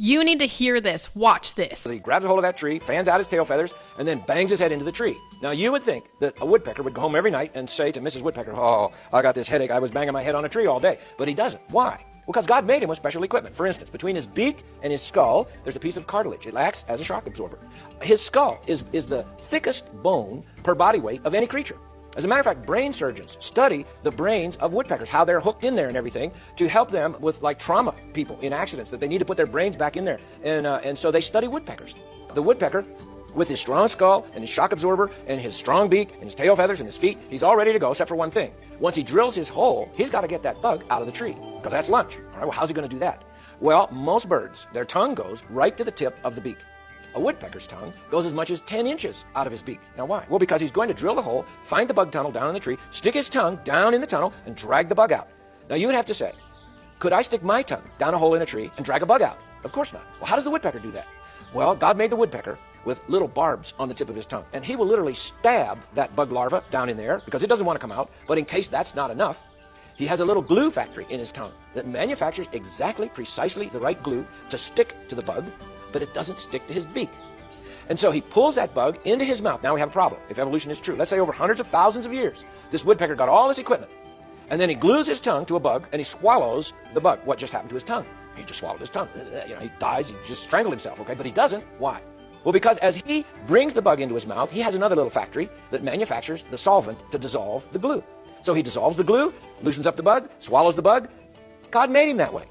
You need to hear this. Watch this. He grabs a hold of that tree, fans out his tail feathers, and then bangs his head into the tree. Now, you would think that a woodpecker would go home every night and say to Mrs. Woodpecker, "Oh, I got this headache. I was banging my head on a tree all day." But he doesn't. Why? Because God made him with special equipment. For instance, between his beak and his skull, there's a piece of cartilage. It acts as a shock absorber. His skull is the thickest bone per body weight of any creature. As a matter of fact, brain surgeons study the brains of woodpeckers, how they're hooked in there and everything, to help them with like trauma people in accidents, that they need to put their brains back in there. And so they study woodpeckers. The woodpecker, with his strong skull and his shock absorber and his strong beak and his tail feathers and his feet, he's all ready to go, except for one thing. Once he drills his hole, he's got to get that bug out of the tree, because that's lunch. All right, well, how's he going to do that? Well, most birds, their tongue goes right to the tip of the beak. A woodpecker's tongue goes as much as 10 inches out of his beak. Now why? Well, because he's going to drill the hole, find the bug tunnel down in the tree, stick his tongue down in the tunnel, and drag the bug out. Now you would have to say, could I stick my tongue down a hole in a tree and drag a bug out? Of course not. Well, how does the woodpecker do that? Well, God made the woodpecker with little barbs on the tip of his tongue, and he will literally stab that bug larva down in there because it doesn't want to come out. But in case that's not enough, he has a little glue factory in his tongue that manufactures precisely the right glue to stick to the bug, but it doesn't stick to his beak. And so he pulls that bug into his mouth. Now we have a problem. If evolution is true, let's say over hundreds of thousands of years, this woodpecker got all this equipment, and then he glues his tongue to a bug and he swallows the bug. What just happened to his tongue? He just swallowed his tongue. He dies. He just strangled himself. Okay, but he doesn't. Why? Well, because as he brings the bug into his mouth, he has another little factory that manufactures the solvent to dissolve the glue. So he dissolves the glue, loosens up the bug, swallows the bug. God made him that way.